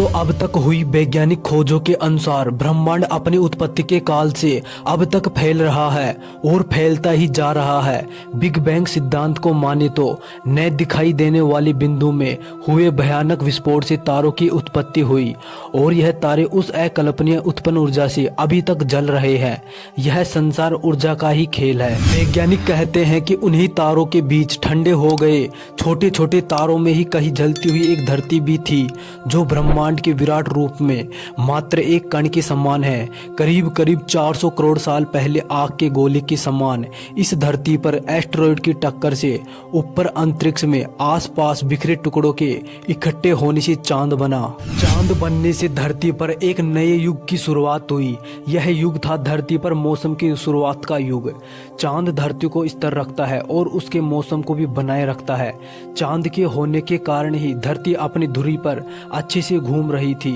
दोस्तों अब तक हुई वैज्ञानिक खोजों के अनुसार ब्रह्मांड अपनी उत्पत्ति के काल से अब तक फैल रहा है और फैलता ही जा रहा है। बिग बैंग सिद्धांत को माने तो न दिखाई देने वाली बिंदु में हुए भयानक विस्फोट से तारों की उत्पत्ति हुई और यह तारे उस अकल्पनीय उत्पन्न ऊर्जा से अभी तक जल रहे हैं। यह संसार ऊर्जा का ही खेल है। वैज्ञानिक कहते हैं कि उन्हीं तारों के बीच ठंडे हो गए छोटे छोटे तारों में ही कहीं जलती हुई एक धरती भी थी जो ब्रह्मांड के विराट रूप में मात्र एक कण के समान है। करीब करीब 400 करोड़ साल पहले आग के गोले के समान इस धरती पर एस्टेरॉयड की टक्कर से ऊपर अंतरिक्ष में आसपास बिखरे टुकड़ों के इकट्ठे होने से चांद बना। चांद बनने से धरती पर एक नए युग की शुरुआत हुई। यह युग था धरती पर मौसम की शुरुआत का युग। चांद धरती को स्थिर रखता है और उसके मौसम को भी बनाए रखता है। चांद के होने के कारण ही धरती अपनी धुरी पर अच्छे से घूम रही थी।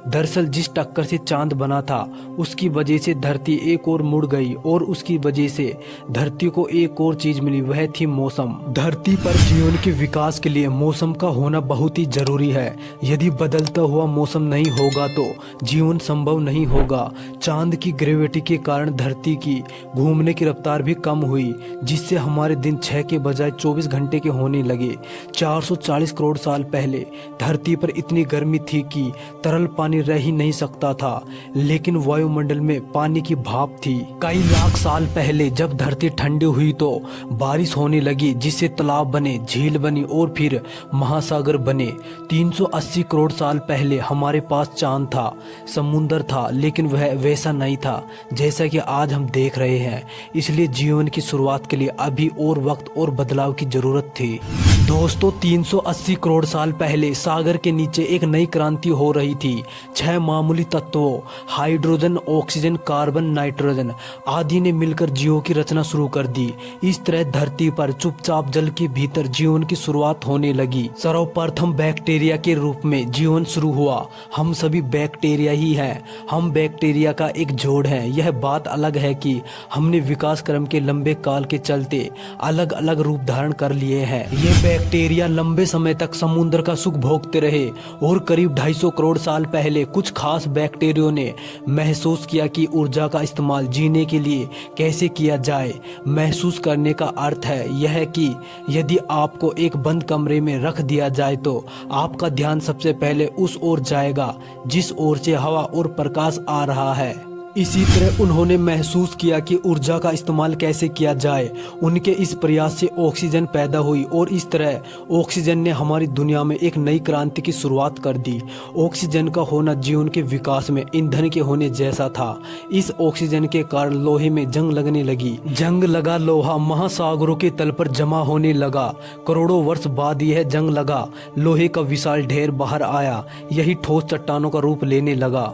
दरअसल जिस टक्कर से चांद बना था उसकी वजह से धरती एक और मुड़ गई और उसकी वजह से धरती को एक और चीज मिली, वह थी मौसम। धरती पर जीवन के विकास के लिए मौसम का होना बहुत ही जरूरी है। यदि बदलता हुआ मौसम नहीं होगा तो जीवन संभव नहीं होगा। चांद की ग्रेविटी के कारण धरती की घूमने की रफ्तार भी कम हुई जिससे हमारे दिन 6 के बजाय 24 घंटे के होने लगे। 440 करोड़ साल पहले धरती पर इतनी गर्मी थी कि तरल पानी रह ही नहीं सकता था, लेकिन वायुमंडल में पानी की भाप थी। कई लाख साल पहले जब धरती ठंडी हुई तो बारिश होने लगी जिससे तालाब बने, झील बनी और फिर महासागर बने। 380 करोड़ साल पहले हमारे पास चांद था, समुंदर था, लेकिन वह वैसा नहीं था जैसा कि आज हम देख रहे हैं। इसलिए जीवन की शुरुआत के लिए अभी और वक्त और बदलाव की जरूरत थी। दोस्तों 380 करोड़ साल पहले सागर के नीचे एक नई क्रांति हो रही थी। 6 मामूली तत्वों हाइड्रोजन, ऑक्सीजन, कार्बन, नाइट्रोजन आदि ने मिलकर जीवों की रचना शुरू कर दी। इस तरह धरती पर चुपचाप जल के भीतर जीवन की शुरुआत होने लगी। सर्वप्रथम बैक्टीरिया के रूप में जीवन शुरू हुआ। हम सभी बैक्टीरिया ही हैं। हम बैक्टीरिया का एक जोड़ हैं। यह बात अलग है कि हमने विकास क्रम के लंबे काल के चलते अलग अलग रूप धारण कर लिए हैं। ये बैक्टीरिया लंबे समय तक समुद्र का सुख भोगते रहे और करीब 250 करोड़ साल पहले कुछ खास बैक्टीरियो ने महसूस किया कि ऊर्जा का इस्तेमाल जीने के लिए कैसे किया जाए। महसूस करने का अर्थ है यह कि यदि आपको एक बंद कमरे में रख दिया जाए तो आपका ध्यान सबसे पहले उस ओर जाएगा जिस ओर से हवा और प्रकाश आ रहा है। इसी तरह उन्होंने महसूस किया कि ऊर्जा का इस्तेमाल कैसे किया जाए। उनके इस प्रयास से ऑक्सीजन पैदा हुई और इस तरह ऑक्सीजन ने हमारी दुनिया में एक नई क्रांति की शुरुआत कर दी। ऑक्सीजन का होना जीवन के विकास में ईंधन के होने जैसा था। इस ऑक्सीजन के कारण लोहे में जंग लगने लगी। जंग लगा लोहा महासागरों के तल पर जमा होने लगा। करोड़ों वर्ष बाद यह जंग लगा लोहे का विशाल ढेर बाहर आया। यही ठोस चट्टानों का रूप लेने लगा।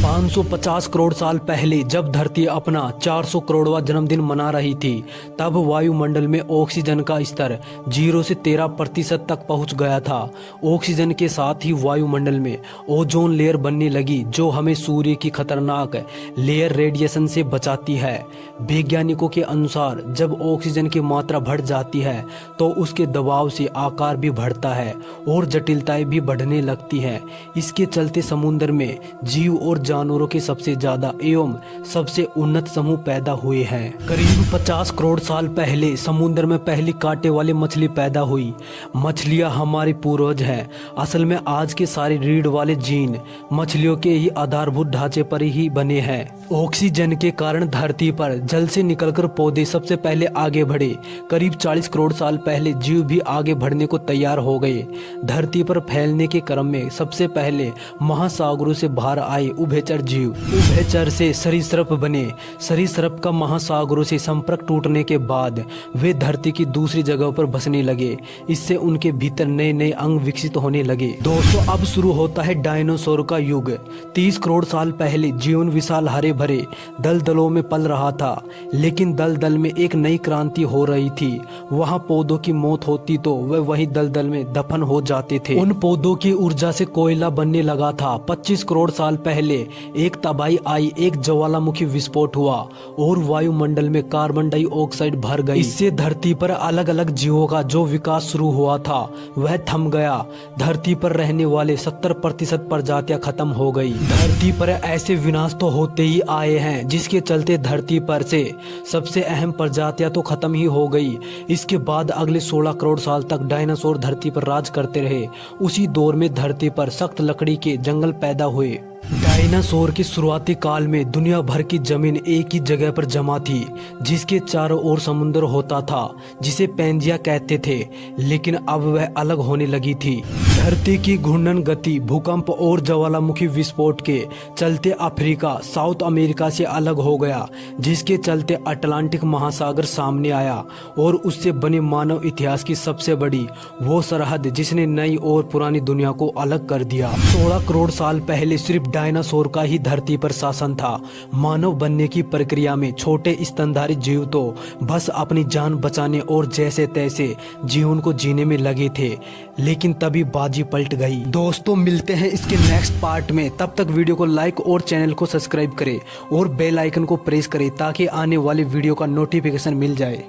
550 करोड़ साल पहले जब धरती अपना 400 करोड़वां जन्मदिन मना रही थी तब वायुमंडल में ऑक्सीजन का स्तर 0 से 13% तक पहुंच गया था। ऑक्सीजन के साथ ही वायुमंडल में ओजोन लेयर बनने लगी जो हमें सूर्य की खतरनाक लेयर रेडिएशन से बचाती है। वैज्ञानिकों के अनुसार जब ऑक्सीजन की मात्रा बढ़ जाती है तो उसके दबाव से आकार भी बढ़ता है और जटिलताएं भी बढ़ने लगती हैं। इसके चलते समुद्र में जीव और जानवरों के सबसे ज्यादा एवं सबसे उन्नत समूह पैदा हुए हैं। करीब 50 करोड़ साल पहले समुद्र में पहली कांटे वाली मछली पैदा हुई। मछलियां हमारे पूर्वज हैं। असल में आज के सारे रीढ़ वाले जीन मछलियों के ही आधारभूत ढांचे पर ही बने हैं। ऑक्सीजन के कारण धरती पर जल से निकलकर पौधे सबसे पहले आगे बढ़े। करीब 40 करोड़ साल पहले जीव भी आगे बढ़ने को तैयार हो गए। धरती पर फैलने के क्रम में सबसे पहले महासागरों से बाहर आए उभयचर जीव। उभयचर से सरीसृप बने। सरीसृप का महासागरों से संपर्क टूटने के बाद वे धरती की दूसरी जगह पर बसने लगे। इससे उनके भीतर नए नए अंग विकसित होने लगे। दोस्तों अब शुरू होता है डायनासोर का युग। 30 करोड़ साल पहले जीवन विशाल हरे भरे दलदलों में पल रहा था, लेकिन दलदल में एक नई क्रांति हो रही थी। वहाँ पौधों की मौत होती तो वे वही दलदल में दफन हो जाते थे। उन पौधों की ऊर्जा से कोयला बनने लगा था। 25 करोड़ साल पहले एक तबाही आई, एक ज्वालामुखी विस्फोट हुआ और वायुमंडल में कार्बन डाइऑक्साइड भर गई। इससे धरती पर अलग अलग जीवों का जो विकास शुरू हुआ था वह थम गया। धरती पर रहने वाले 70% प्रजातियां खत्म हो गई। धरती पर ऐसे विनाश तो होते ही आए हैं जिसके चलते धरती पर से सबसे अहम प्रजातियां तो खत्म ही हो गई। इसके बाद अगले 16 करोड़ साल तक डायनासोर धरती पर राज करते रहे। उसी दौर में धरती पर सख्त लकड़ी के जंगल पैदा हुए। डायनासोर के शुरुआती काल में दुनिया भर की जमीन एक ही जगह पर जमा थी, जिसके चारों ओर समुद्र होता था जिसे पैंजिया कहते थे, लेकिन अब वह अलग होने लगी थी। धरती की घूर्णन गति, भूकंप और ज्वालामुखी विस्फोट के चलते अफ्रीका साउथ अमेरिका से अलग हो गया, जिसके चलते अटलांटिक महासागर सामने आया और उससे बने मानव इतिहास की सबसे बड़ी वो सरहद जिसने नई और पुरानी दुनिया को अलग कर दिया। 16 करोड़ साल पहले सिर्फ डायनासोर का ही धरती पर शासन था। मानव बनने की प्रक्रिया में छोटे स्तनधारी जीव तो बस अपनी जान बचाने और जैसे तैसे जीवन को जीने में लगे थे, लेकिन तभी बाजी पलट गई। दोस्तों, मिलते हैं इसके नेक्स्ट पार्ट में। तब तक वीडियो को लाइक और चैनल को सब्सक्राइब करें और बेल आइकन को प्रेस करें ताकि आने वाले वीडियो का नोटिफिकेशन मिल जाए।